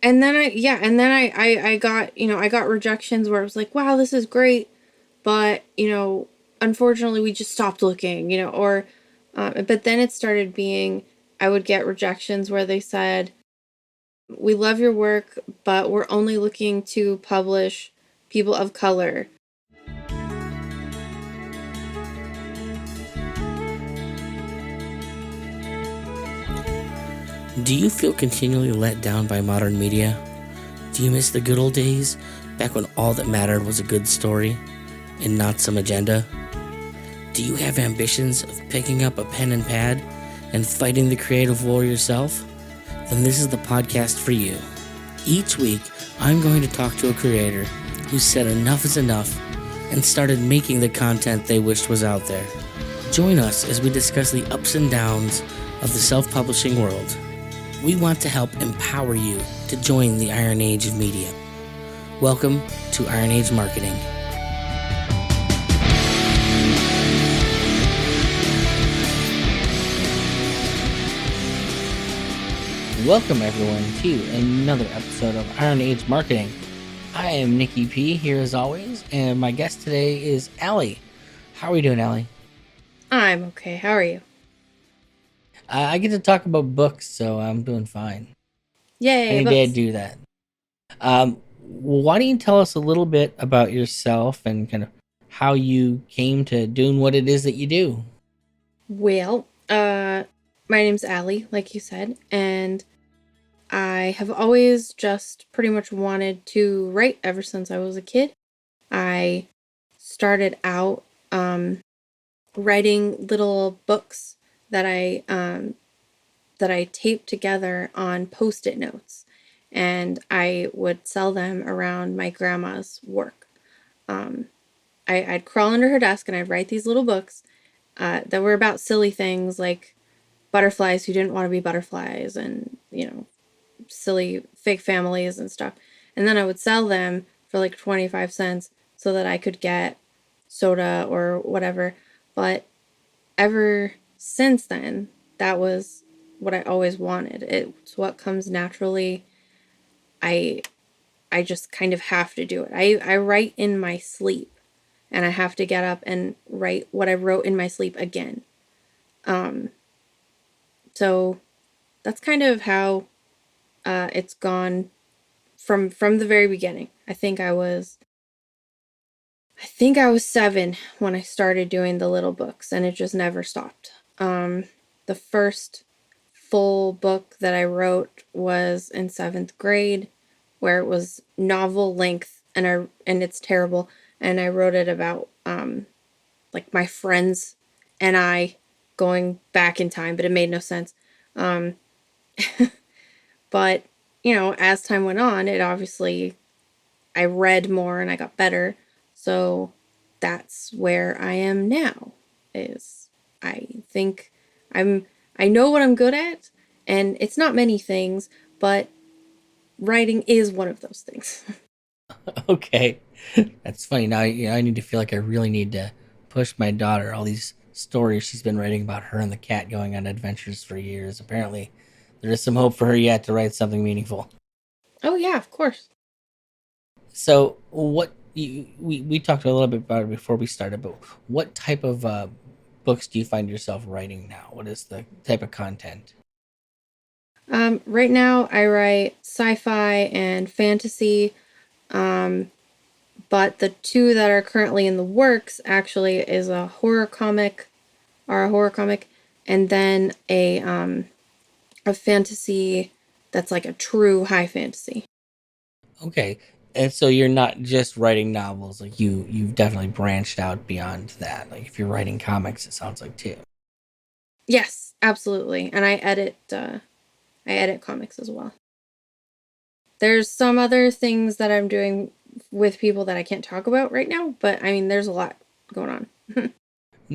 And then I got, I got rejections where it was like, wow, this is great, but, unfortunately we just stopped looking, or, but then it started being, I would get rejections where they said, we love your work, but we're only looking to publish people of color. Do you feel continually let down by modern media? Do you miss the good old days, back when all that mattered was a good story and not some agenda? Do you have ambitions of picking up a pen and pad and fighting the creative war yourself? Then this is the podcast for you. Each week, I'm going to talk to a creator who said enough is enough and started making the content they wished was out there. Join us as we discuss the ups and downs of the self-publishing world. We want to help empower you to join the Iron Age of media. Welcome to Iron Age Marketing. Welcome everyone to another episode of Iron Age Marketing. I am Nicky P here as always, and my guest today is Ali. How are we doing, Ali? I'm okay. How are you? I get to talk about books, so I'm doing fine. Yay, Any day I do that. Why don't you tell us a little bit about yourself and kind of how you came to doing what it is that you do? Well, my name's Ali, like you said, and I have always just pretty much wanted to write ever since I was a kid. I started out writing little books that I taped together on Post-it notes, and I would sell them around my grandma's work. I'd crawl under her desk and I'd write these little books that were about silly things like butterflies who didn't want to be butterflies, and silly fake families and stuff. And then I would sell them for like 25 cents so that I could get soda or whatever. But ever since then, that was what I always wanted. It's what comes naturally. I just kind of have to do it. I write in my sleep, and I have to get up and write what I wrote in my sleep again. So that's kind of how it's gone from the very beginning. I think I was 7 when I started doing the little books, and it just never stopped. The first full book that I wrote was in 7th grade, where it was novel length, and it's terrible. And I wrote it about like my friends and I going back in time, but it made no sense. But as time went on, it obviously, I read more and I got better. So that's where I am now. Is I think I know what I'm good at, and it's not many things, but writing is one of those things. Okay, that's funny. Now I need to feel like I really need to push my daughter. All these stories she's been writing about her and the cat going on adventures for years. Apparently, there is some hope for her yet to write something meaningful. Oh yeah, of course. So, we talked a little bit about it before we started, but what type of books do you find yourself writing now? What is the type of content? Right now I write sci-fi and fantasy, but the two that are currently in the works actually is a horror comic, and then a fantasy that's like a true high fantasy. Okay, and so you're not just writing novels, like you've definitely branched out beyond that. Like if you're writing comics, it sounds like too. Yes, absolutely. And I edit comics as well. There's some other things that I'm doing with people that I can't talk about right now, but I mean, there's a lot going on.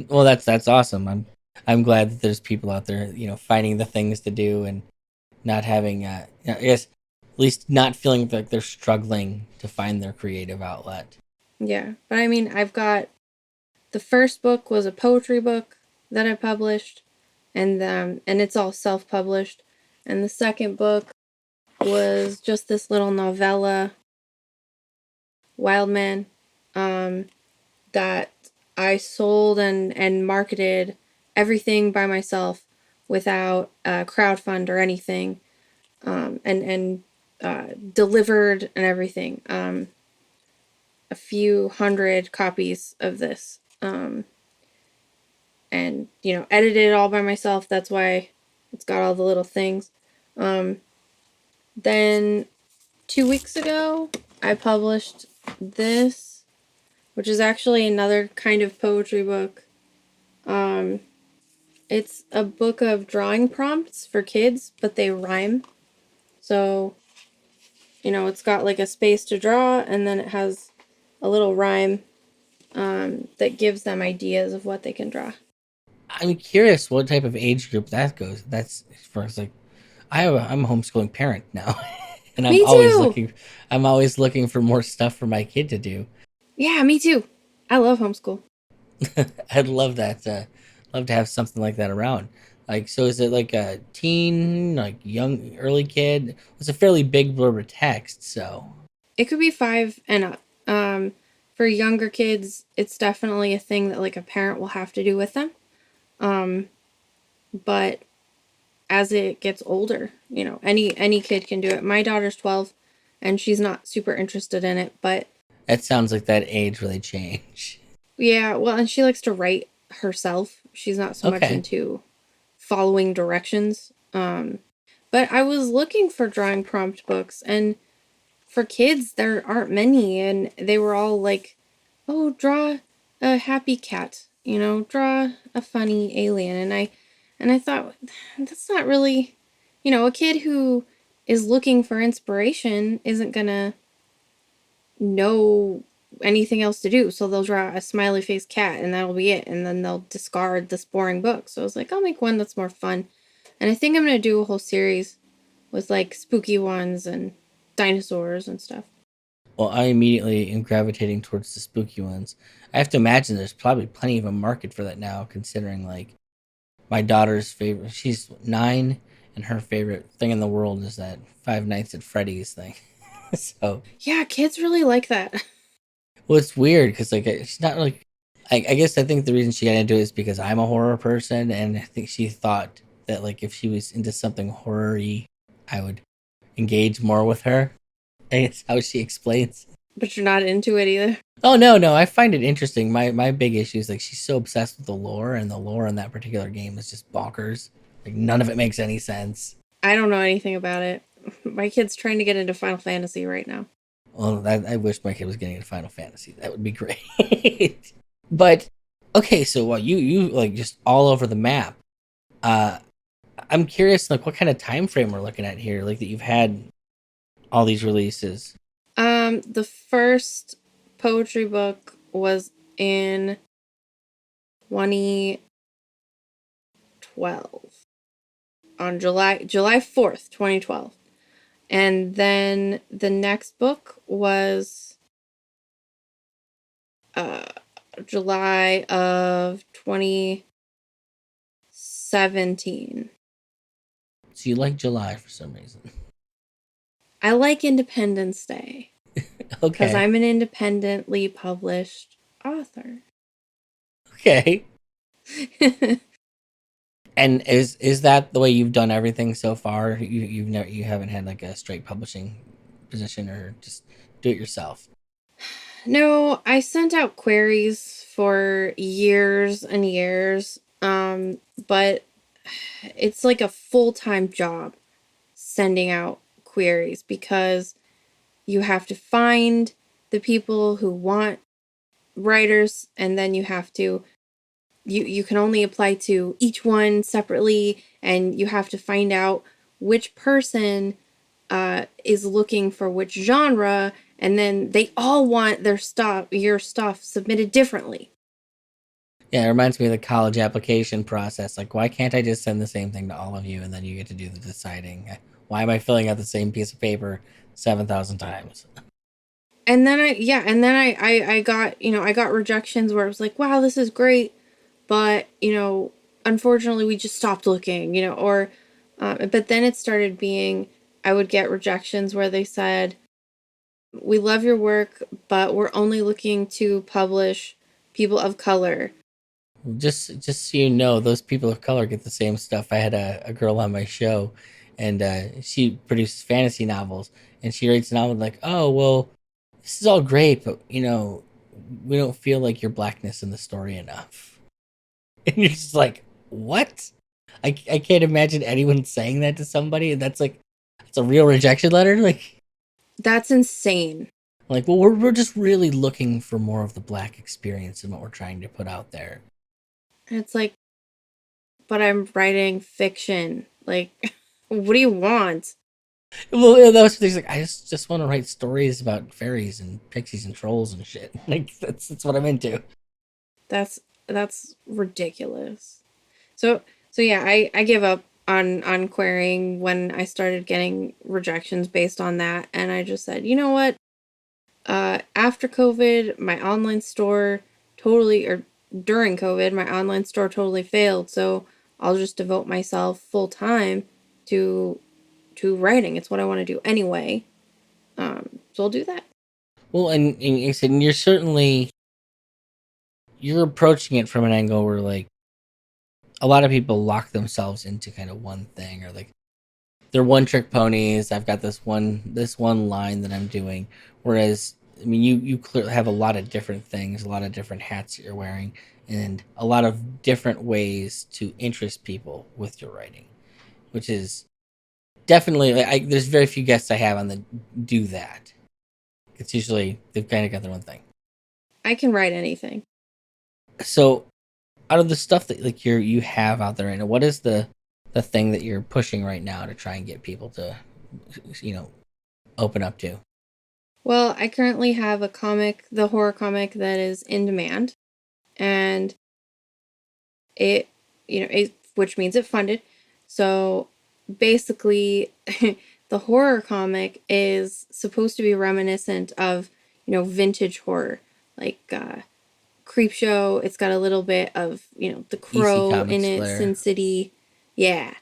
Well, that's awesome. I'm glad that there's people out there, finding the things to do and not having, I guess, at least not feeling like they're struggling to find their creative outlet. Yeah, but I mean, I've got, the first book was a poetry book that I published, and it's all self-published. And the second book was just this little novella, Wildman, um, that I sold and marketed everything by myself without a crowdfund or anything, and delivered and everything. A few hundred copies of this, and edited it all by myself. That's why it's got all the little things. Then 2 weeks ago, I published this, which is actually another kind of poetry book. It's a book of drawing prompts for kids, but they rhyme. So, it's got like a space to draw, and then it has a little rhyme that gives them ideas of what they can draw. I'm curious what type of age group that goes. That's for like I'm a homeschooling parent now, and Me too! I'm always looking for more stuff for my kid to do. Yeah, me too. I love homeschool. I'd love that. Love to have something like that around. Like, so is it like a teen, like young, early kid? It's a fairly big blurb of text, so It could be 5 and up. For younger kids, it's definitely a thing that like a parent will have to do with them. But as it gets older, any kid can do it. My daughter's 12, and she's not super interested in it, but that sounds like that age where they change. yeah, well, and she likes to write herself. She's not so much Okay. into following directions. But I was looking for drawing prompt books, and for kids, there aren't many, and they were all like, "Oh, draw a happy cat," draw a funny alien, and I thought that's not really, a kid who is looking for inspiration isn't gonna know anything else to do, so they'll draw a smiley face cat, and that'll be it, and then they'll discard this boring book. So I was like, I'll make one that's more fun, and I think I'm gonna do a whole series with like spooky ones and dinosaurs and stuff. Well, I immediately am gravitating towards the spooky ones. I have to imagine there's probably plenty of a market for that now, considering like my daughter's favorite. She's 9, and her favorite thing in the world is that Five Nights at Freddy's thing. So, Yeah, kids really like that. well, it's weird because like she's not like. I guess I think the reason she got into it is because I'm a horror person, and I think she thought that like if she was into something horror-y, I would engage more with her. I guess how she explains. But you're not into it either. Oh no, I find it interesting. My big issue is like she's so obsessed with the lore, and the lore in that particular game is just bonkers. Like none of it makes any sense. I don't know anything about it. My kid's trying to get into Final Fantasy right now. Well, I wish my kid was getting into Final Fantasy. That would be great. But okay, so you like just all over the map. Uh, I'm curious, like what kind of time frame we're looking at here, like that you've had all these releases. The first poetry book was in 2012 on July 4th, 2012. And then the next book was uh July of 2017. So you like July for some reason. I like Independence Day because Okay, I'm an independently published author. okay. And is that the way you've done everything so far? You haven't had like a straight publishing position or just do it yourself. No, I sent out queries for years and years, but it's like a full-time job sending out queries because you have to find the people who want writers, and then you can only apply to each one separately, and you have to find out which person is looking for which genre, and then they all want your stuff submitted differently. Yeah, it reminds me of the college application process. Like, why can't I just send the same thing to all of you and then you get to do the deciding? Why am I filling out the same piece of paper 7,000 times? And then I got, I got rejections where it was like, wow, this is great, but unfortunately we just stopped looking, or but then it started being I would get rejections where they said, "We love your work, but we're only looking to publish people of color." Just so you know, those people of color get the same stuff. I had a girl on my show, and she produces fantasy novels, and she writes a novel like, "Oh well, this is all great, but we don't feel like your blackness in the story enough." And you're just like, "What?" I can't imagine anyone saying that to somebody. And that's like, it's a real rejection letter. That's insane. Well, we're just really looking for more of the black experience in what we're trying to put out there. And it's like, but I'm writing fiction. Like, what do you want? Well, yeah, that was things like, I just want to write stories about fairies and pixies and trolls and shit. Like that's what I'm into. That's ridiculous. So yeah, I give up on querying when I started getting rejections based on that, and I just said, you know what? After COVID, my online store totally, or during COVID, my online store totally failed. So I'll just devote myself full time to writing. It's what I want to do anyway. So I'll do that. Well, and you said you're approaching it from an angle where like a lot of people lock themselves into kind of one thing, or like they're one trick ponies. I've got this one line that I'm doing. Whereas, I mean, you clearly have a lot of different things, a lot of different hats that you're wearing, and a lot of different ways to interest people with your writing, which is definitely, there's very few guests I have on that do that. It's usually they've kind of got their own thing. I can write anything. So, out of the stuff that like you have out there right now, what is the thing that you're pushing right now to try and get people to, you know, open up to? Well, I currently have a comic, the horror comic that is in demand, and it, which means it funded. So basically, the horror comic is supposed to be reminiscent of, vintage horror, like Creepshow. It's got a little bit of, The EC Crow in Comics it, flair. Sin City. Yeah.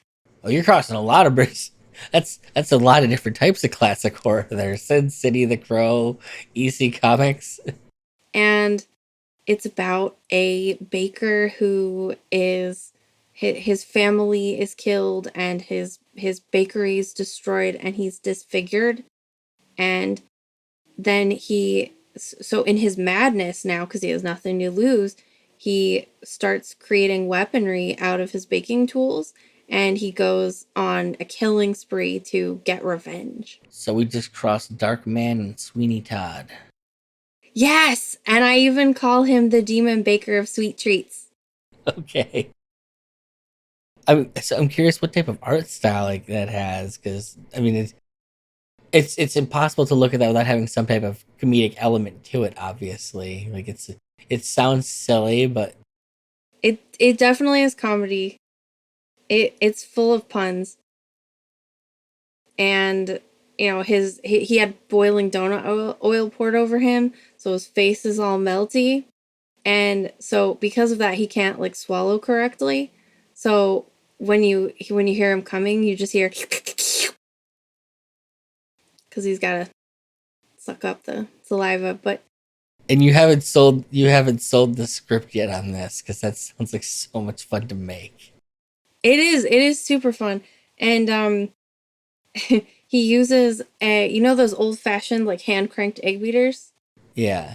Oh, you're crossing a lot of bridges. That's a lot of different types of classic horror. There's Sin City, The Crow, EC Comics. And it's about a baker who is his family is killed and his bakery is destroyed and he's disfigured, and then so in his madness now, because he has nothing to lose, he starts creating weaponry out of his baking tools, and he goes on a killing spree to get revenge. So we just crossed Dark Man and Sweeney Todd. Yes, and I even call him the demon baker of sweet treats. Okay. I'm curious what type of art style like that has, because I mean it's impossible to look at that without having some type of comedic element to it. Obviously, like it sounds silly, but It definitely is comedy. It's full of puns, and he had boiling donut oil poured over him, so his face is all melty, and so because of that he can't like swallow correctly. So when you hear him coming, you just hear because he's got to suck up the saliva. But and you haven't sold the script yet on this, because that sounds like so much fun to make. it is super fun, and he uses those old fashioned like hand cranked egg beaters. Yeah.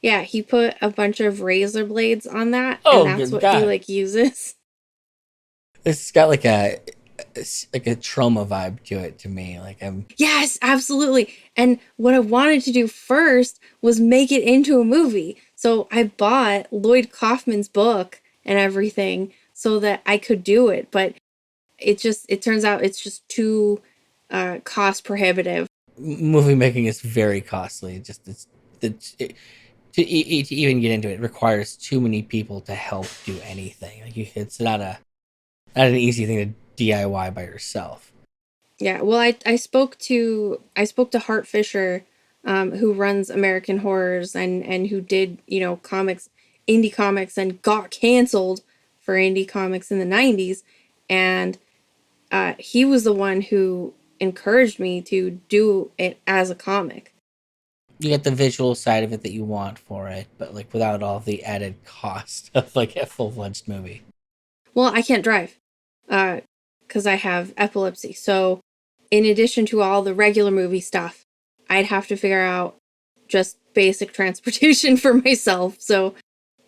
Yeah, he put a bunch of razor blades on that, and Oh, that's good what he God! like uses. This has got like a trauma vibe to it to me. Like I'm Yes, absolutely. And what I wanted to do first was make it into a movie. So I bought Lloyd Kaufman's book and everything so that I could do it, but it turns out it's just too cost prohibitive. movie making is very costly. To even get into it requires too many people to help do anything. It's not an easy thing to DIY by yourself. Yeah, well, I spoke to Hart Fisher, who runs American Horrors and who did comics, indie comics, and got canceled for indie comics in the '90s, and he was the one who encouraged me to do it as a comic. You get the visual side of it that you want for it, but like without all the added cost of like a full-fledged movie. Well, I can't drive because I have epilepsy. So, in addition to all the regular movie stuff, I'd have to figure out just basic transportation for myself. So,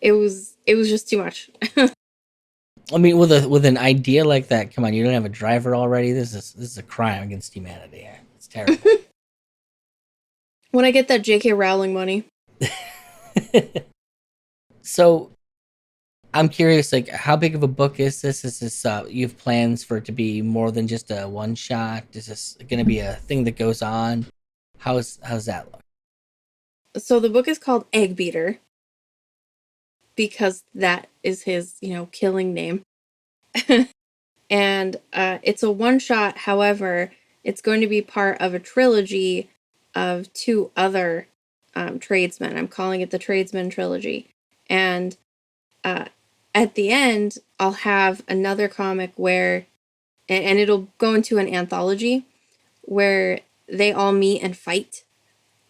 it was just too much. I mean, with an idea like that, come on, you don't have a driver already. This is a crime against humanity. It's terrible. When I get that J.K. Rowling money. So I'm curious, like, how big of a book is this? Is this you have plans for it to be more than just a one shot? Is this going to be a thing that goes on? How's that look? So the book is called Eggbeater because that is his, killing name. And it's a one shot. However, it's going to be part of a trilogy of two other tradesmen. I'm calling it the Tradesman Trilogy. And uh, at the end, I'll have another comic where, and it'll go into an anthology where they all meet and fight.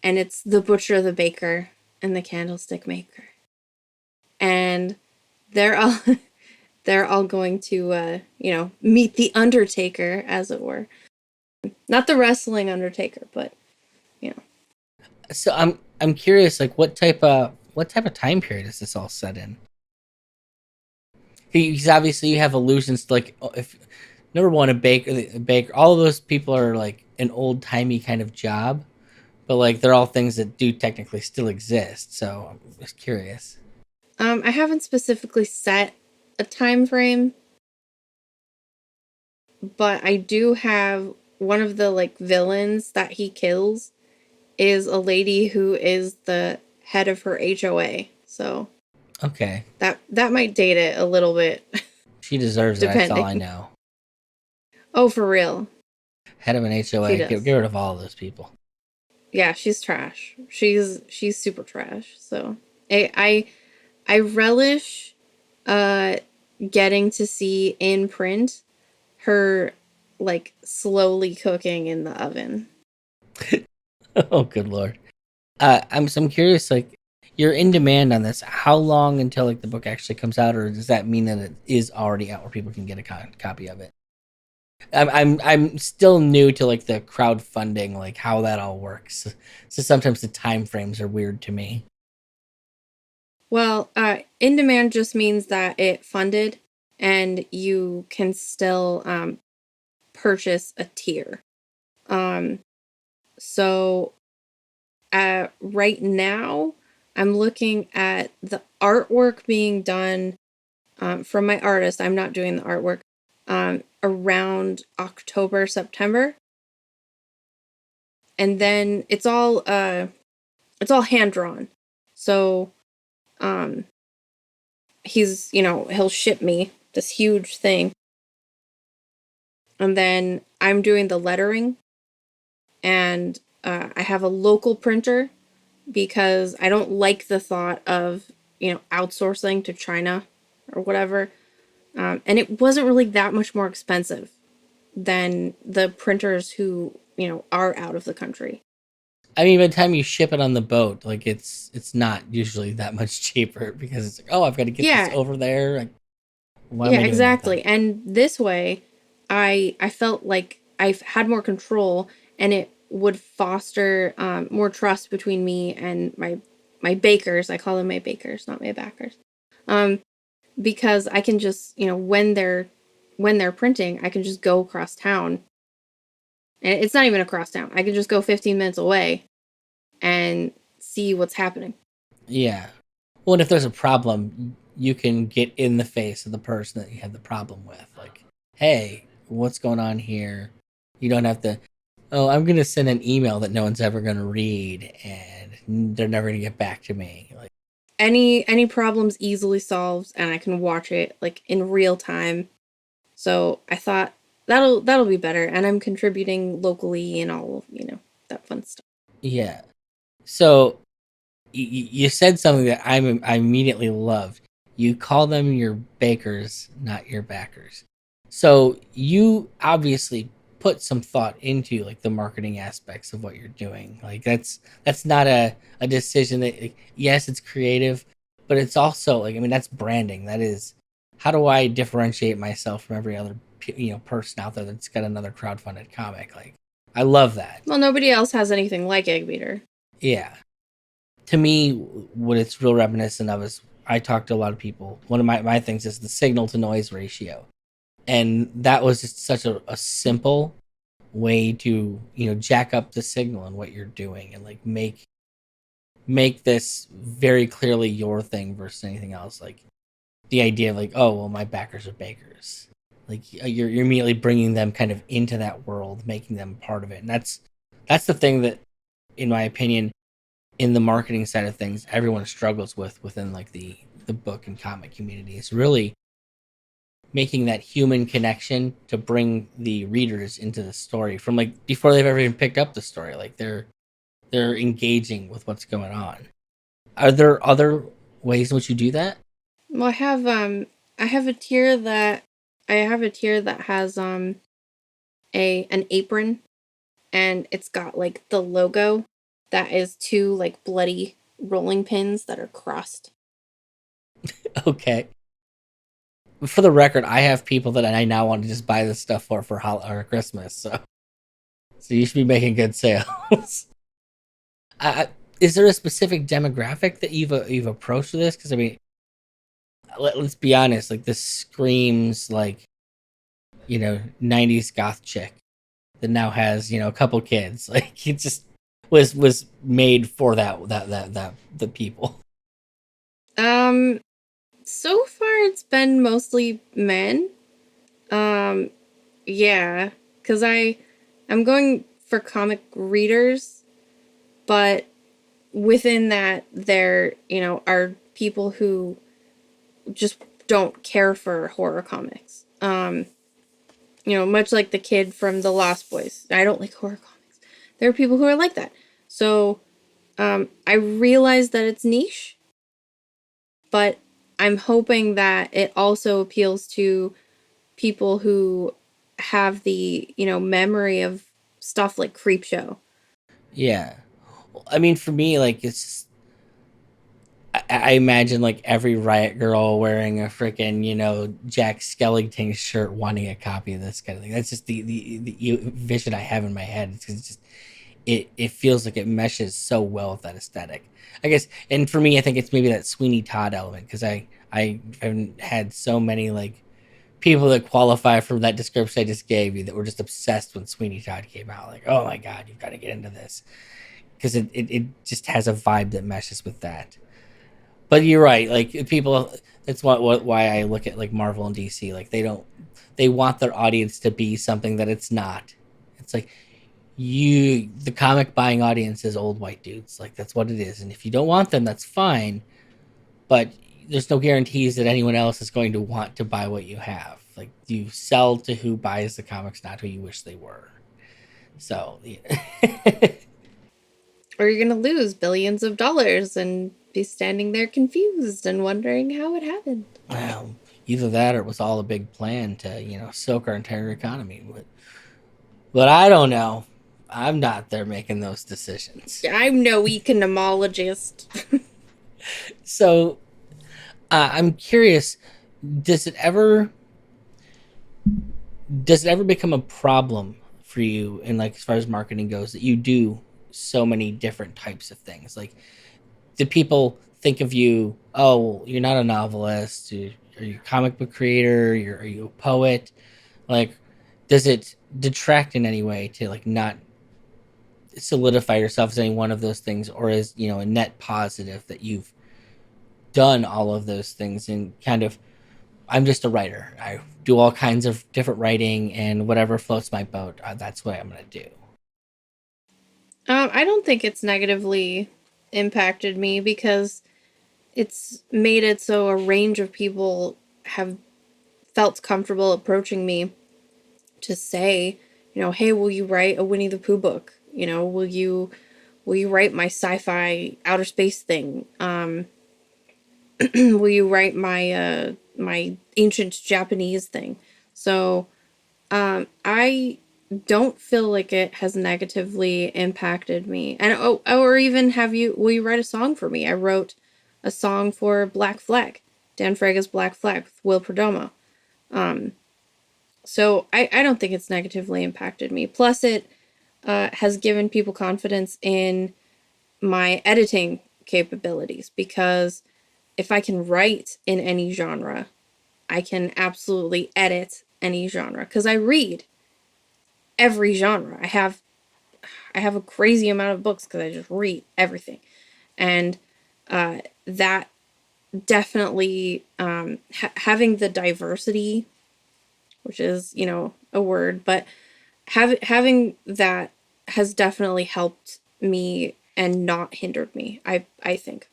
And it's the butcher, the baker, and the candlestick maker. And they're all they're all going to meet the Undertaker, as it were. Not the wrestling Undertaker, but you know. So I'm curious, like, what type of time period is this all set in? Because obviously you have allusions to, like, if number one, a baker, all of those people are like an old timey kind of job, but like they're all things that do technically still exist. So I'm just curious. I haven't specifically set a time frame, but I do have one of the like villains that he kills is a lady who is the head of her HOA. So Okay, that might date it a little bit, she deserves it. That's all I depending. know. Oh, for real. Head of an She HOA, get does. rid of all of those people. Yeah, she's trash. She's super trash. So I relish uh getting to see in print her like slowly cooking in the oven. Oh, good lord. I'm curious. Like, you're in demand on this. How long until like the book actually comes out, or does that mean that it is already out where people can get a copy of it? I'm still new to like the crowdfunding, like how that all works. So sometimes the time frames are weird to me. Well, in demand just means that it funded and you can still purchase a tier. Um, so right now, I'm looking at the artwork being done from my artist. I'm not doing the artwork around October, September, and then it's all hand drawn. So um, he'll ship me this huge thing, and then I'm doing the lettering, and I have a local printer because I don't like the thought of outsourcing to China or whatever. And it wasn't really that much more expensive than the printers who are out of the country. I mean, by the time you ship it on the boat, like it's not usually that much cheaper because it's like, oh, I've got to get this Yeah, over there. Like, why am yeah, I doing that then? exactly. And this way, I felt like I've had more control, and it would foster more trust between me and my bakers. I call them my bakers, not my backers. Um, because I can just when they're printing, I can just go across town, and it's not even across town. I can just go 15 minutes away and see what's happening. Yeah. Well, and if there's a problem, you can get in the face of the person that you have the problem with. Like, hey, what's going on here? You don't have to. Oh, I'm gonna send an email that no one's ever gonna read, and they're never gonna get back to me. Like, Any problems easily solved, and I can watch it like in real time. So I thought that'll be better, and I'm contributing locally and all that fun stuff. yeah. So you said something that I immediately loved. You call them your bakers, not your backers. So you obviously put some thought into like the marketing aspects of what you're doing. Like that's not a decision that like, yes, it's creative, but it's also like I mean that's branding. That is how do I differentiate myself from every other person out there that's got another crowdfunded comic? Like I love that. Well, nobody else has anything like Eggbeater. Yeah. To me, what it's real reminiscent of is I talk to a lot of people. One of my things is the signal to noise ratio. And that was just such a simple way to, jack up the signal and what you're doing and like make this very clearly your thing versus anything else. Like the idea of like, oh well, my backers are bakers. Like you're immediately bringing them kind of into that world, making them part of it. And that's the thing that, in my opinion, in the marketing side of things, everyone struggles with within like the book and comic community. Is really making that human connection to bring the readers into the story from like before they've ever even picked up the story. Like they're engaging with what's going on. Are there other ways in which you do that? Well, I have a tier that has a an apron, and it's got like the logo that is two like bloody rolling pins that are crossed. Okay. For the record, I have people that I now want to just buy this stuff for or Christmas. So you should be making good sales. I, is there a specific demographic that you've approached with this? Because I mean, let's be honest. Like this screams like 90s goth chick that now has a couple kids. Like it just was made for that the people. Um, so far it's been mostly men. Um, yeah, because I'm going for comic readers, but within that there are people who just don't care for horror comics. Much like the kid from The Lost Boys. I don't like horror comics. There are people who are like that. So, I realize that it's niche, but I'm hoping that it also appeals to people who have the, memory of stuff like Creepshow. Yeah, I mean for me like it's just, I imagine like every riot girl wearing a freaking Jack Skellington shirt wanting a copy of this kind of thing. That's just the vision I have in my head. It's just it feels like it meshes so well with that aesthetic. I guess, and for me, I think it's maybe that Sweeney Todd element because I haven't had so many like people that qualify for that description I just gave you that were just obsessed when Sweeney Todd came out. Like, oh my god, you've got to get into this because it just has a vibe that meshes with that. But you're right, like people. That's why I look at like Marvel and DC. Like they want their audience to be something that it's not. It's like the comic buying audience is old white dudes. Like that's what it is. And if you don't want them, that's fine. But there's no guarantees that anyone else is going to want to buy what you have. Like you sell to who buys the comics, not who you wish they were. So yeah. Or you're going to lose billions of dollars and be standing there confused and wondering how it happened. Well, either that or it was all a big plan to soak our entire economy. But I don't know. I'm not there making those decisions. I'm no economologist. So I'm curious. Does it ever become a problem for you in like as far as marketing goes that you do so many different types of things? Like, do people think of you? Oh, you're not a novelist. Are you a comic book creator? Are you a poet? Like, does it detract in any way to like not solidify yourself as any one of those things, or is a net positive that you've done all of those things and kind of I'm just a writer. I do all kinds of different writing and whatever floats my boat. That's what I'm gonna do. I don't think it's negatively impacted me because it's made it so a range of people have felt comfortable approaching me to say, hey, will you write a Winnie the Pooh book? Will you write my sci-fi outer space thing? Will you write my ancient Japanese thing? So I don't feel like it has negatively impacted me. And or even will you write a song for me? I wrote a song for Black Flag, Dan Frega's Black Flag with Will Perdomo. So I don't think it's negatively impacted me. Plus, it has given people confidence in my editing capabilities because if I can write in any genre, I can absolutely edit any genre because I read every genre. I have a crazy amount of books because I just read everything, and that definitely having the diversity, which is a word, but having that has definitely helped me and not hindered me. I think.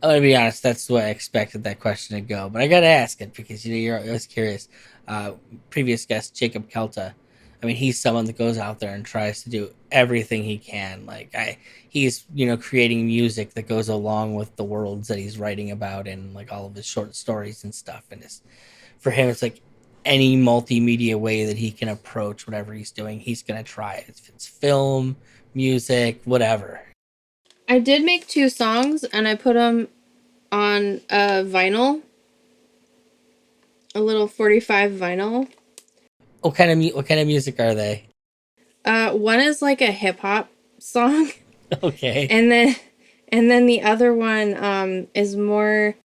I'm gonna be honest. That's the way I expected that question to go, but I gotta ask it because you're always curious. Uh, Previous guest Jacob Kelta. I mean, he's someone that goes out there and tries to do everything he can. He's creating music that goes along with the worlds that he's writing about and like all of his short stories and stuff. And for him, it's like any multimedia way that he can approach whatever he's doing, he's gonna try it. If it's film, music, whatever. I did make 2 songs and I put them on a vinyl, a little 45 vinyl. What kind of music are they? One is like a hip hop song, Okay. and then the other one is more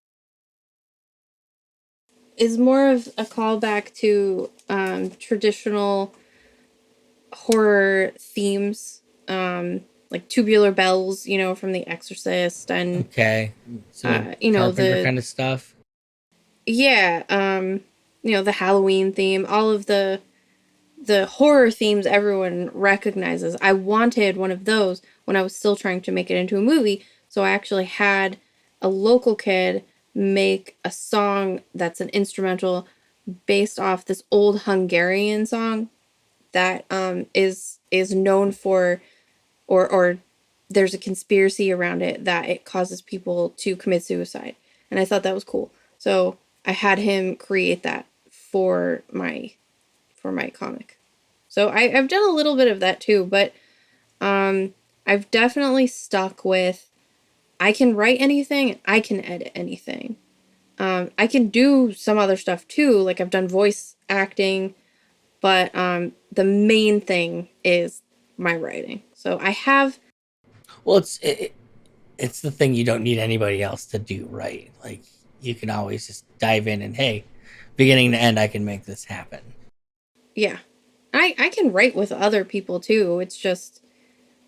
of a callback to traditional horror themes, like Tubular Bells, from The Exorcist, and Okay. Some Carpenter the kind of stuff. yeah, the Halloween theme, all of the horror themes everyone recognizes. I wanted one of those when I was still trying to make it into a movie, so I actually had a local kid make a song that's an instrumental based off this old Hungarian song that is known for, or there's a conspiracy around it that it causes people to commit suicide, and I thought that was cool. So I had him create that for my comic. So I've done a little bit of that too, but I've definitely stuck with I can write anything, I can edit anything. I can do some other stuff too, like I've done voice acting, but the main thing is my writing. So I have, Well, it's the thing you don't need anybody else to do, right? Like you can always just dive in and hey, beginning to end, I can make this happen. yeah, I can write with other people too. It's just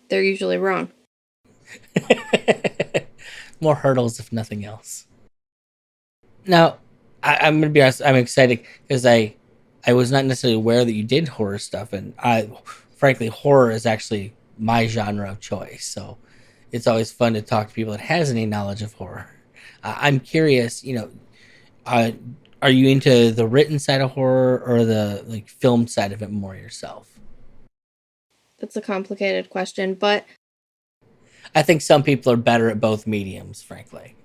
they're usually wrong. More hurdles, if nothing else. Now, I'm gonna be honest. I'm excited because I was not necessarily aware that you did horror stuff, and frankly, horror is actually my genre of choice. So it's always fun to talk to people that has any knowledge of horror. I'm curious. Uh, are you into the written side of horror or the like film side of it more yourself? That's a complicated question, but I think some people are better at both mediums, frankly.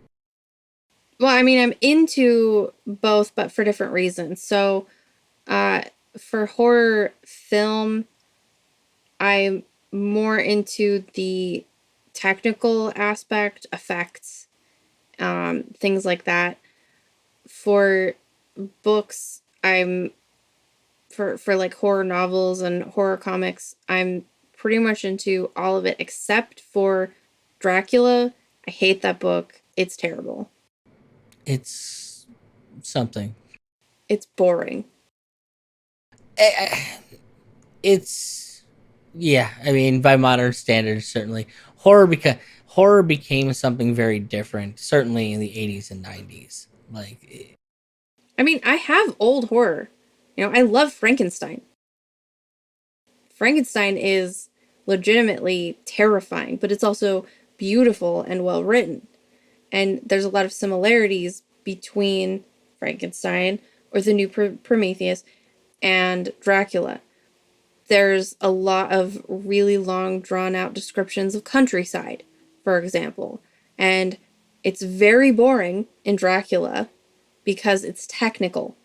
well, I mean, I'm into both, but for different reasons. So, uh, for horror film, I'm more into the technical aspect, effects, things like that. For books, for like horror novels and horror comics, I'm pretty much into all of it except for Dracula. I hate that book. It's terrible. It's something. It's boring. Eh, It's yeah. I mean, by modern standards, certainly horror became something very different. Certainly in the 80s and 90s. I mean, I have old horror. I love Frankenstein. Frankenstein is legitimately terrifying, but it's also beautiful and well written. And there's a lot of similarities between Frankenstein or the new Prometheus and Dracula. There's a lot of really long, drawn out descriptions of countryside, for example. And it's very boring in Dracula because it's technical.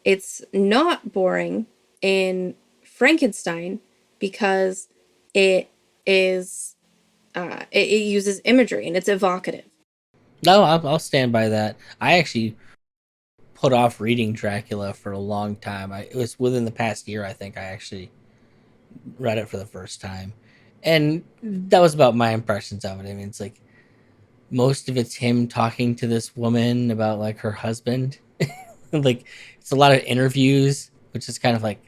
It's not boring in Frankenstein because it is it uses imagery and it's evocative. No, I'll stand by that. I actually put off reading Dracula for a long time. It was within the past year, I think, I actually read it for the first time. And that was about my impressions of it. I mean, it's like most of it's him talking to this woman about like her husband. Like it's a lot of interviews, which is kind of like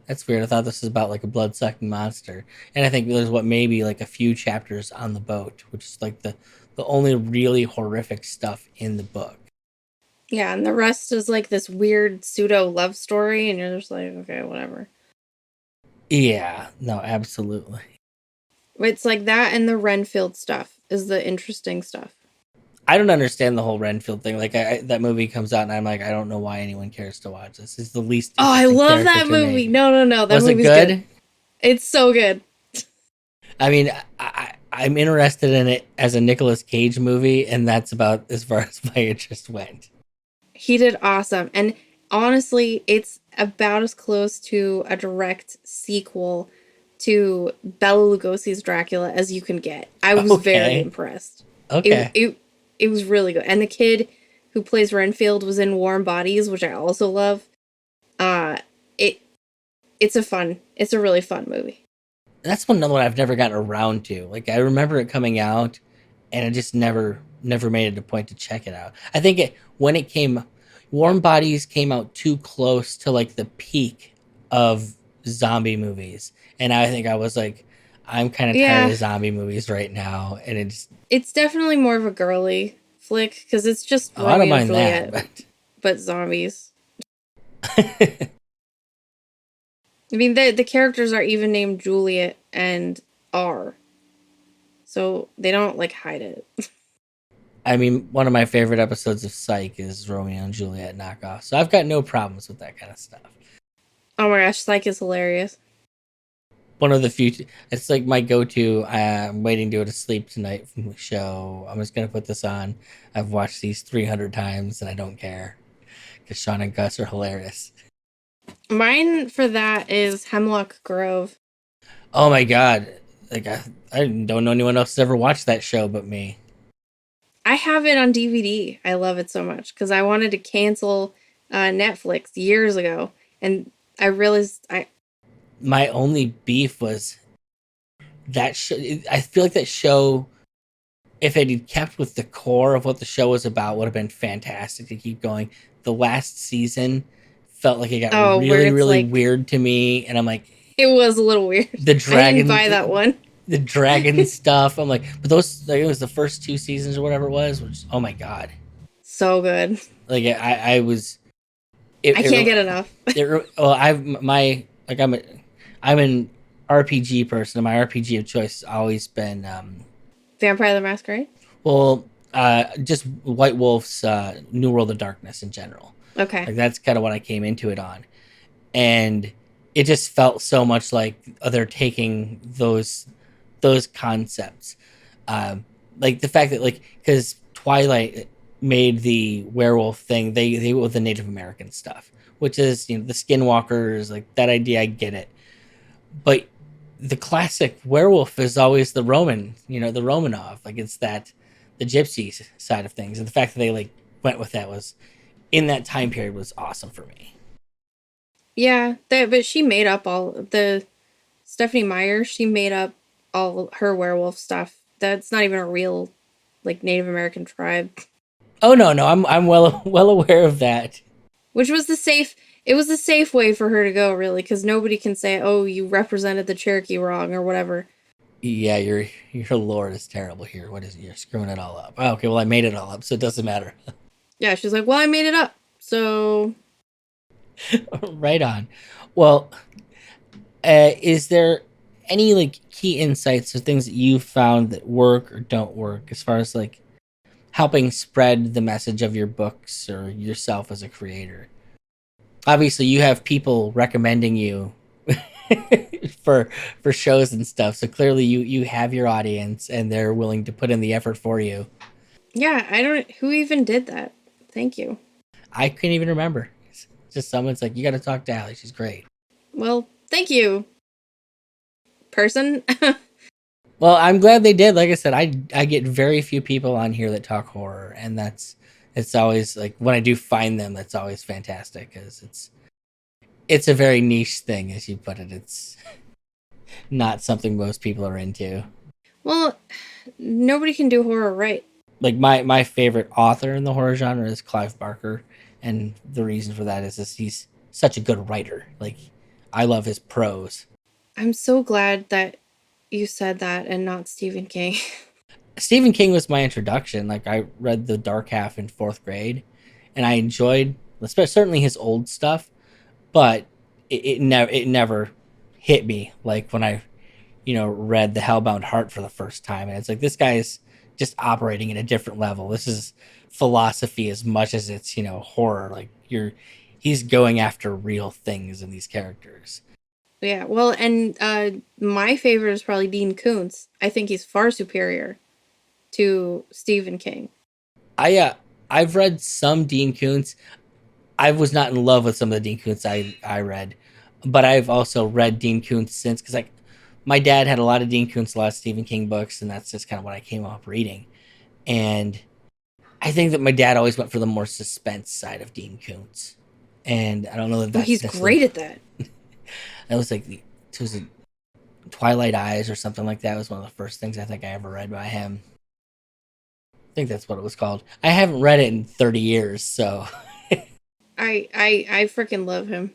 that's weird. I thought this was about like a blood sucking monster, and I think there's what maybe like a few chapters on the boat, which is like the only really horrific stuff in the book. Yeah, and the rest is like this weird pseudo love story, and you're just like, okay, whatever. Yeah, no, absolutely. It's like that, and the Renfield stuff is the interesting stuff. I don't understand the whole Renfield thing. Like that movie comes out, and I'm like, I don't know why anyone cares to watch this. It's the least Oh, I interesting love character that to movie. me. No, that Was it movie's good. good? It's so good. I mean, I'm interested in it as a Nicolas Cage movie, and that's about as far as my interest went. He did awesome. And honestly, it's about as close to a direct sequel to Bela Lugosi's Dracula as you can get. I was very Okay, impressed. It, okay. it, it was really good. And the kid who plays Renfield was in Warm Bodies, which I also love. Uh, it it's a really fun movie. That's another one I've never gotten around to. Like I remember it coming out, and I just never made it a point to check it out. I think when it came, Warm Bodies came out too close to like the peak of zombie movies, and I think I was like, I'm kind of tired Yeah, of zombie movies right now, and it's it's definitely more of a girly flick because it's just oh, I don't Romeo and mind that, Juliet, but but zombies. I mean, the characters are even named Juliet and R, so they don't like hide it. I mean, one of my favorite episodes of Psych is Romeo and Juliet knockoff, so I've got no problems with that kind of stuff. Oh my gosh, Psych is hilarious. One of the few, it's like my go-to. I'm waiting to go to sleep tonight from the show. I'm just gonna put this on. I've watched these 300 times and I don't care because Sean and Gus are hilarious. Mine for that is Hemlock Grove. Oh my god, like I don't know anyone else that's ever watched that show but me. I have it on DVD. I love it so much because I wanted to cancel Netflix years ago, and I realized I My only beef was that show. I feel like that show, if it had kept with the core of what the show was about, would have been fantastic to keep going. The last season felt like it got where really, it's really like weird to me, and I'm like, it was a little weird. the I didn't dragon, buy that one. the dragon stuff. I'm like, but those, like, it was the first two seasons or whatever it was. Which, oh my god, So good. like I was, I can't get enough. well, I've my like I'm an RPG person. My RPG of choice has always been Vampire the Masquerade. well, just White Wolf's New World of Darkness in general. Okay. Like that's kind of what I came into it on, and it just felt so much like they're taking those concepts, like the fact that like because Twilight made the werewolf thing, they went with the Native American stuff, which is the skinwalkers, like that idea. I get it, but the classic werewolf is always the Roman, the Romanov, like it's that the gypsy side of things, and the fact that they like went with that was in that time period was awesome for me. Yeah, but she made up all the Stephanie Meyer. She made up all her werewolf stuff. That's not even a real like Native American tribe. Oh no, I'm well aware of that. Which was the safe. It was the safe way for her to go, really, because nobody can say, "Oh, you represented the Cherokee wrong" or whatever. Yeah, your lore is terrible here. What is it? You're screwing it all up. Oh, okay, well I made it all up, so it doesn't matter. Yeah, she's like, "Well, I made it up." So Right on. Well, is there any like key insights or things that you found that work or don't work as far as like helping spread the message of your books or yourself as a creator? Obviously, you have people recommending you for shows and stuff, so clearly you have your audience and they're willing to put in the effort for you. yeah, I don't. Who even did that? Thank you. I couldn't even remember. It's just someone's like, you got to talk to Allie. She's great. Well, thank you, person. Well, I'm glad they did. Like I said, I get very few people on here that talk horror, and it's always like when I do find them, that's always fantastic because it's a very niche thing, as you put it. It's not something most people are into. Well, nobody can do horror right. Like my favorite author in the horror genre is Clive Barker, and the reason for that is just he's such a good writer. Like I love his prose. I'm so glad that you said that and not Stephen King. Stephen King was my introduction. Like I read The Dark Half in fourth grade, and I enjoyed, especially certainly his old stuff, but it never hit me like when I read The Hellbound Heart for the first time, and it's like this guy's just operating at a different level. This is philosophy as much as it's horror. Like he's going after real things in these characters. Yeah, well, and my favorite is probably Dean Koontz. I think he's far superior to Stephen King. I've read some Dean Koontz. I was not in love with some of the Dean Koontz I read, but I've also read Dean Koontz since because like my dad had a lot of Dean Koontz, a lot of Stephen King books, and that's just kind of what I came up reading. And I think that my dad always went for the more suspense side of Dean Koontz, and I don't know that Oh, that's he's necessarily great at that. that was like it was Twilight Eyes or something like that. It was one of the first things I think I ever read by him. I think that's what it was called. I haven't read it in 30 years, so I freaking love him.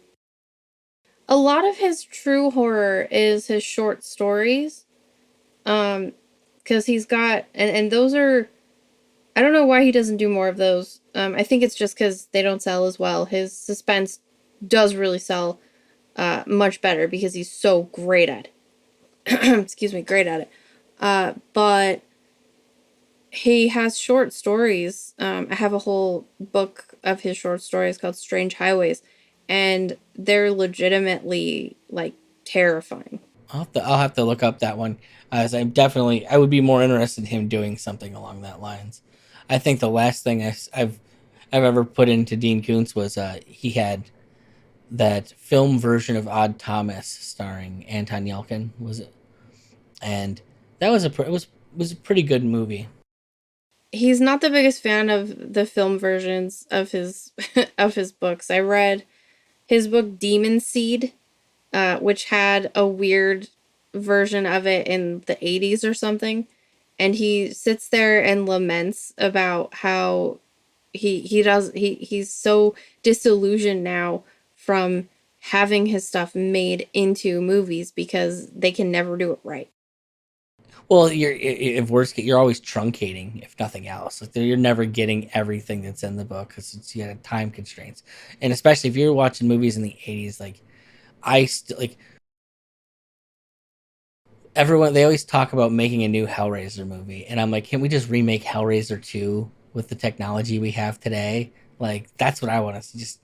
A lot of his true horror is his short stories. Um, because he's got and those are, I don't know why he doesn't do more of those. I think it's just because they don't sell as well. His suspense does really sell much better because he's so great at it. Excuse me, great at it. But he has short stories. I have a whole book of his short stories called Strange Highways, and they're legitimately like terrifying. I'll have to look up that one as I would be more interested in him doing something along that lines. I think the last thing I've ever put into Dean Koontz was he had that film version of Odd Thomas starring Anton Yelchin was it, and that was was a pretty good movie. He's not the biggest fan of the film versions of his of his books. I read his book Demon Seed, which had a weird version of it in the 80s or something. And he sits there and laments about how he's so disillusioned now from having his stuff made into movies because they can never do it right. Well, if worse, you're always truncating, if nothing else. Like you're never getting everything that's in the book because you got time constraints, and especially if you're watching movies in the '80s, like like everyone they always talk about making a new Hellraiser movie, and I'm like, can we just remake Hellraiser 2 with the technology we have today? Like that's what I want to see. Just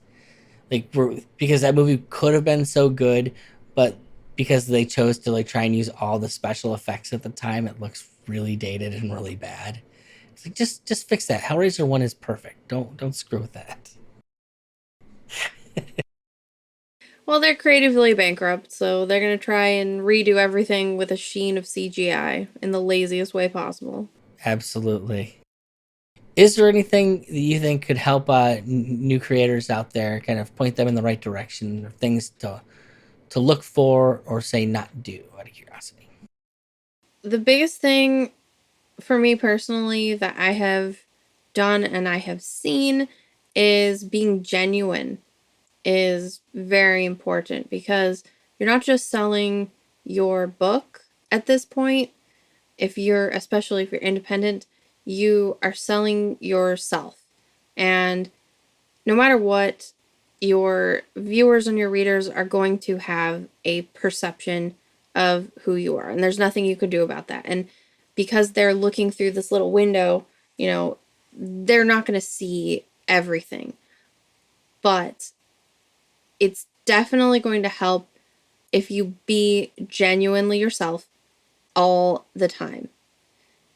like because that movie could have been so good, but because they chose to like try and use all the special effects at the time, it looks really dated and really bad. It's like just fix that. Hellraiser 1 is perfect. Don't screw with that. Well, they're creatively bankrupt, so they're going to try and redo everything with a sheen of CGI in the laziest way possible. Absolutely. Is there anything that you think could help new creators out there, kind of point them in the right direction, or things to look for or say not do out of curiosity? The biggest thing for me personally that I have done and I have seen is being genuine is very important because you're not just selling your book at this point. If you're, especially if you're independent, you are selling yourself. And no matter what, your viewers and your readers are going to have a perception of who you are. And there's nothing you can do about that. And because they're looking through this little window, they're not going to see everything. But it's definitely going to help if you be genuinely yourself all the time.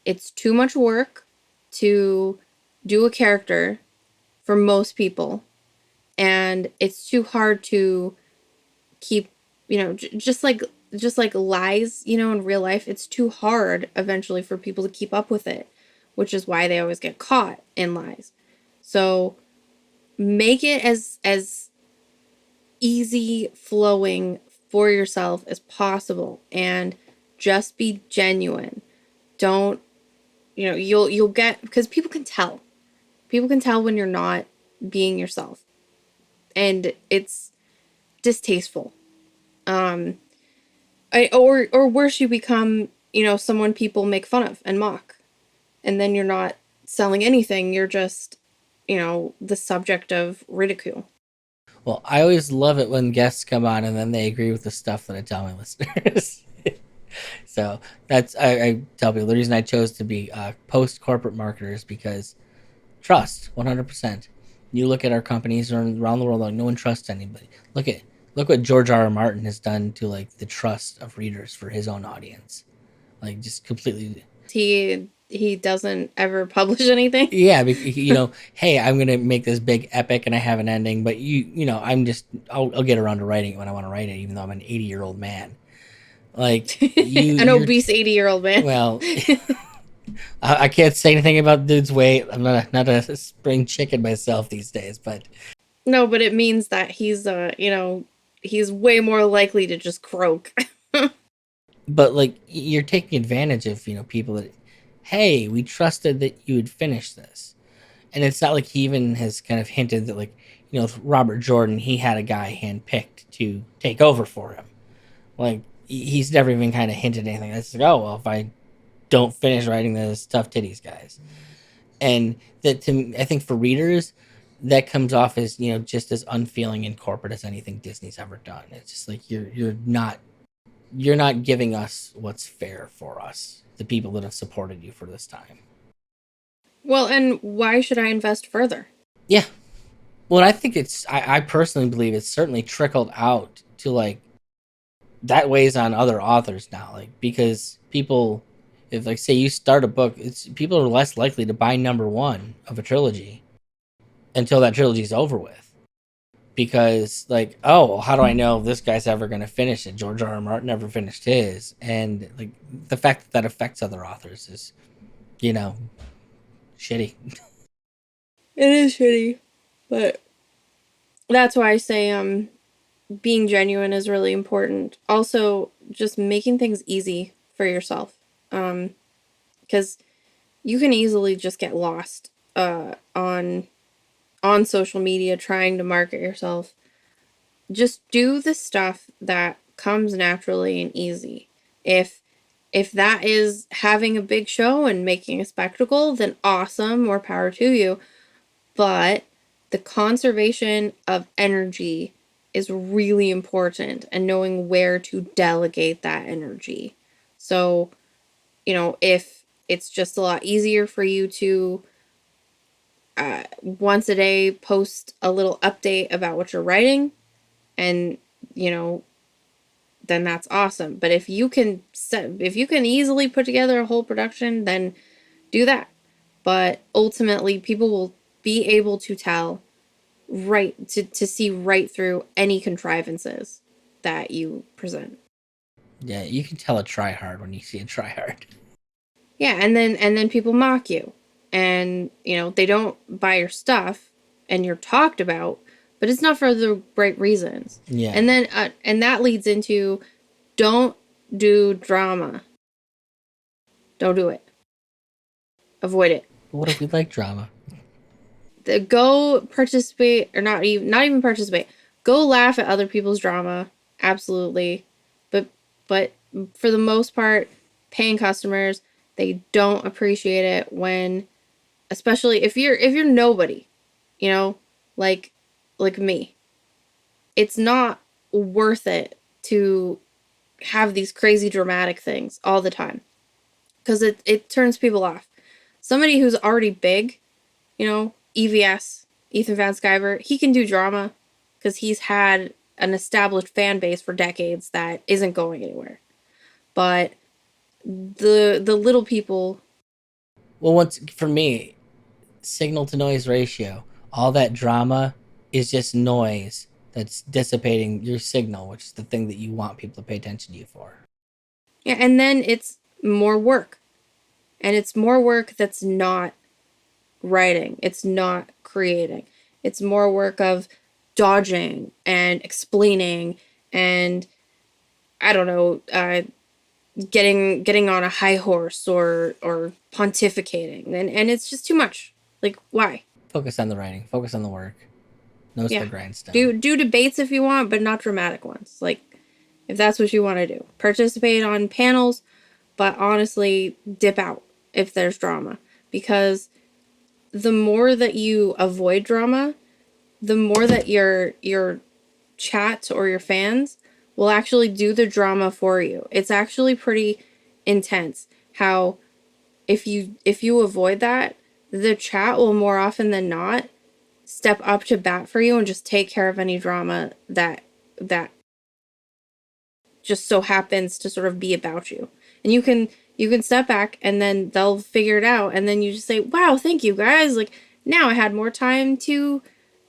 It's too much work to do a character for most people, and it's too hard to keep just like lies, in real life, it's too hard eventually for people to keep up with it, which is why they always get caught in lies. So make it as easy flowing for yourself as possible, and just be genuine. Don't, you'll get, because people can tell when you're not being yourself, and it's distasteful. Or worse, you become, someone people make fun of and mock, and then you're not selling anything, you're just, the subject of ridicule. Well, I always love it when guests come on and then they agree with the stuff that I tell my listeners. So that's I tell people the reason I chose to be post corporate marketers, because trust 100%. You look at our companies around the world, like no one trusts anybody. Look what George R. R. Martin has done to like the trust of readers for his own audience. Like just completely. He doesn't ever publish anything. Yeah, hey, I'm gonna make this big epic and I have an ending, but I'll get around to writing it when I want to write it, even though I'm an 80-year-old man. Like An obese 80-year-old man. well, I can't say anything about dude's weight. I'm not a spring chicken myself these days, but No, but it means that he's way more likely to just croak. like you're taking advantage of people that, hey, we trusted that you would finish this, and it's not like he even has kind of hinted that, like, with Robert Jordan, he had a guy handpicked to take over for him. Like he's never even kind of hinted anything. It's like, oh well, if I don't finish writing this, tough titties, guys. And that, to me, I think for readers, that comes off as just as unfeeling and corporate as anything Disney's ever done. It's just like you're not giving us what's fair for us, the people that have supported you for this time. Well, and why should I invest further? Yeah. Well, I think I personally believe it's certainly trickled out to, like, that weighs on other authors now, like, because people, if, like, say you start a book, it's people are less likely to buy number one of a trilogy until that trilogy's over with, because, like, oh well, how do I know if this guy's ever going to finish it? George R. R. Martin never finished his, and like the fact that affects other authors is, you know, shitty. It is shitty, but that's why I say being genuine is really important. Also, just making things easy for yourself. Because you can easily just get lost on social media trying to market yourself. Just do the stuff that comes naturally and easy. If that is having a big show and making a spectacle, then awesome, more power to you. But the conservation of energy is really important, and knowing where to delegate that energy. So, if it's just a lot easier for you to once a day post a little update about what you're writing, and then that's awesome. But if you can easily put together a whole production, then do that. But ultimately, people will be able to tell to see right through any contrivances that you present. Yeah, you can tell a try hard when you see a try hard. Yeah, and then people mock you, and they don't buy your stuff, and you're talked about, but it's not for the right reasons. Yeah. And then and that leads into, don't do drama. Don't do it. Avoid it. What if we like drama? Go participate, or not even participate. Go laugh at other people's drama, absolutely, but for the most part, paying customers, they don't appreciate it when, especially if you're nobody, you know, like me. It's not worth it to have these crazy dramatic things all the time, because it turns people off. Somebody who's already big, EVS, Ethan Van Sciver, he can do drama because he's had an established fan base for decades that isn't going anywhere. But the little people. Well, once for me, signal to noise ratio, all that drama is just noise that's dissipating your signal, which is the thing that you want people to pay attention to you for. Yeah, and then it's more work. And it's more work that's not writing. It's not creating. It's more work of dodging and explaining and I don't know, getting on a high horse or pontificating. And it's just too much. Like, why? Focus on the writing. Focus on the work. No Yeah. the grindstone. Do debates if you want, but not dramatic ones. Like, if that's what you want to do. Participate on panels, but honestly, dip out if there's drama. Because the more that you avoid drama, the more that your chat or your fans will actually do the drama for you. It's actually pretty intense how if you avoid that, the chat will more often than not step up to bat for you and just take care of any drama that just so happens to sort of be about you. And you can step back and then they'll figure it out and then you just say, "Wow, thank you guys. Like now I had more time to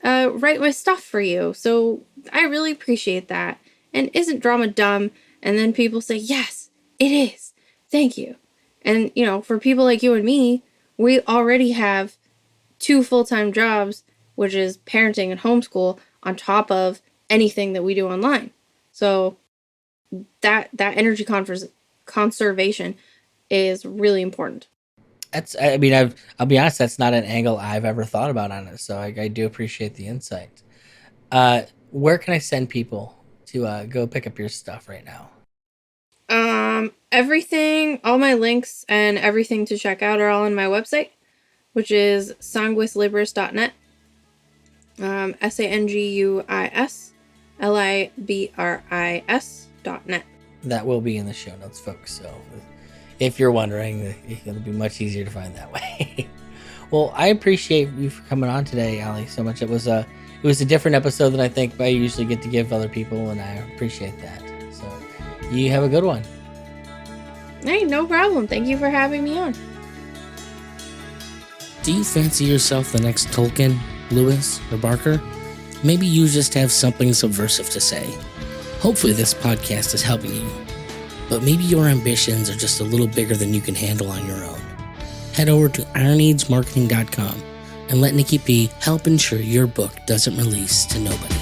write my stuff for you. So I really appreciate that." And isn't drama dumb? And then people say, "Yes, it is. Thank you." And you know, for people like you and me, we already have 2 full-time jobs, which is parenting and homeschool on top of anything that we do online. So that energy conservation is really important. I'll be honest, that's not an angle I've ever thought about on it. So I do appreciate the insight. Where can I send people to go pick up your stuff right now? Everything, all my links and everything to check out are all on my website, which is sanguislibris.net. sanguislibris.net. That will be in the show notes, folks. So if you're wondering, it'll be much easier to find that way. Well, I appreciate you for coming on today, Ali, so much. It was a different episode than I think I usually get to give other people, and I appreciate that. So you have a good one. Hey, no problem. Thank you for having me on. Do you fancy yourself the next Tolkien, Lewis, or Barker? Maybe you just have something subversive to say. Hopefully this podcast is helping you. But maybe your ambitions are just a little bigger than you can handle on your own. Head over to ironeadsmarketing.com and let Nicky P help ensure your book doesn't release to nobody.